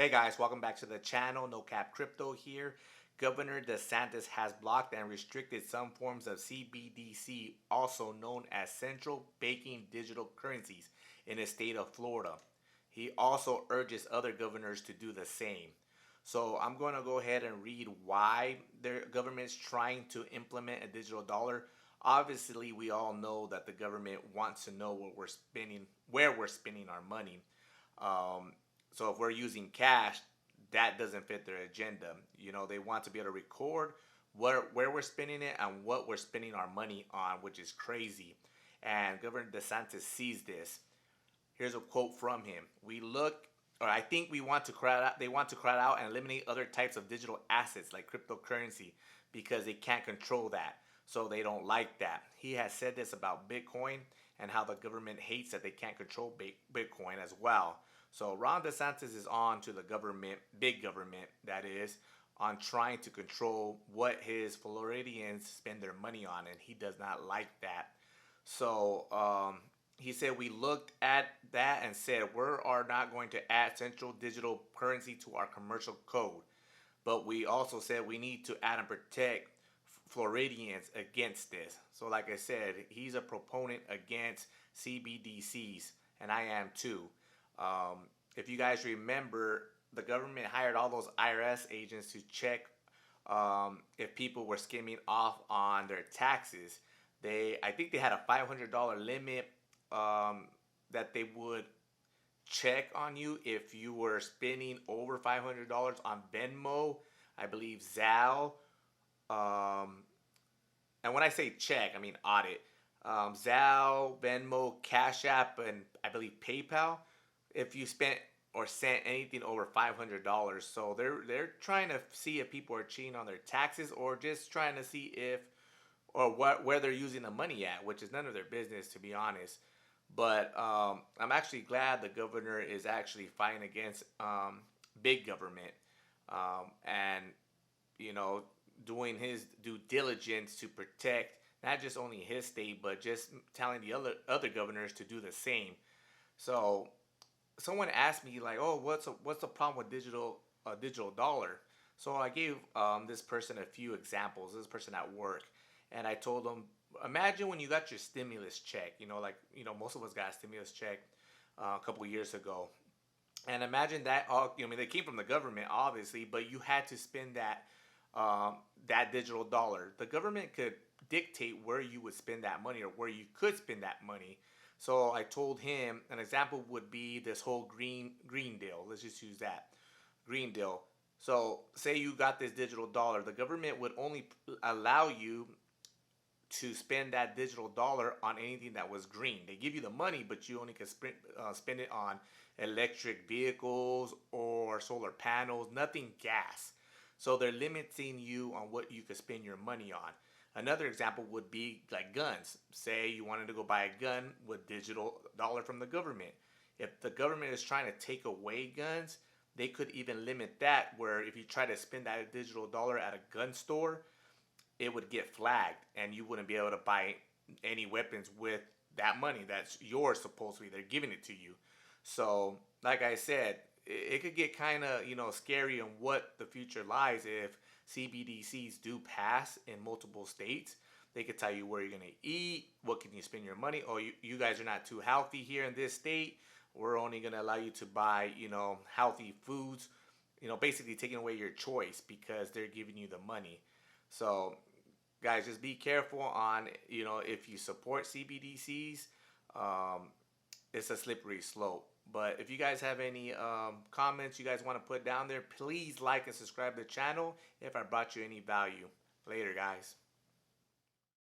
Hey guys, welcome back to the channel. No Cap Crypto here. Governor Santis has blocked and restricted some forms of CBDC, also known as central banking digital currencies, in the state of Florida. He also urges other governors to do the same. So I'm going to go ahead and read why their government's trying to implement a digital dollar. Obviously, we all know that the government wants to know what we're spending, where we're spending our money. Um, so if we're using cash, that doesn't fit their agenda. They want to be able to record where we're spending it and what we're spending our money on, which is crazy. And Governor DeSantis sees this. Here's a quote from him. I think we want to crowd out. They want to crowd out and eliminate other types of digital assets like cryptocurrency because they can't control that. So they don't like that. He has said this about Bitcoin and how the government hates that they can't control Bitcoin as well. So Ron DeSantis is on to the government, big government that is, on trying to control what his Floridians spend their money on, and he does not like that. So he said we looked at that and said we are not going to add central digital currency to our commercial code, but we also said we need to add and protect Floridians against this. So like I said, he's a proponent against CBDCs, and I am too. If you guys remember, the government hired all those IRS agents to check if people were skimming off on their taxes. I think they had a $500 limit that they would check on you if you were spending over $500 on Venmo, I believe Zelle. And when I say check, I mean audit. Zelle, Venmo, Cash App, and I believe PayPal. If you spent or sent anything over $500, so they're trying to see if people are cheating on their taxes or just trying to see if or where they're using the money at, which is none of their business, to be honest. But I'm actually glad the governor is actually fighting against big government and doing his due diligence to protect not just only his state but just telling the other governors to do the same. So someone asked me like, "Oh, what's the problem with digital dollar?" So I gave this person a few examples. This person at work, and I told them, imagine when you got your stimulus check. Most of us got a stimulus check a couple years ago, and imagine that all. They came from the government, obviously, but you had to spend that digital dollar. The government could dictate where you would spend that money or where you could spend that money. So I told him an example would be this whole green deal. Let's just use that green deal. So say you got this digital dollar, the government would only allow you to spend that digital dollar on anything that was green. They give you the money, but you only can spend it on electric vehicles or solar panels, nothing gas. So they're limiting you on what you could spend your money on. Another example would be like guns. Say you wanted to go buy a gun with digital dollar from the government. If the government is trying to take away guns, they could even limit that where if you try to spend that digital dollar at a gun store, it would get flagged and you wouldn't be able to buy any weapons with that money that's yours supposedly. They're giving it to you. So like I said, it could get kind of scary on what the future lies if CBDCs do pass in multiple states. They could tell you where you're going to eat, what can you spend your money. Oh, you guys are not too healthy here in this state. We're only going to allow you to buy, healthy foods, basically taking away your choice because they're giving you the money. So guys, just be careful on, if you support CBDCs, it's a slippery slope. But if you guys have any comments you guys want to put down there, please like and subscribe to the channel if I brought you any value. Later, guys.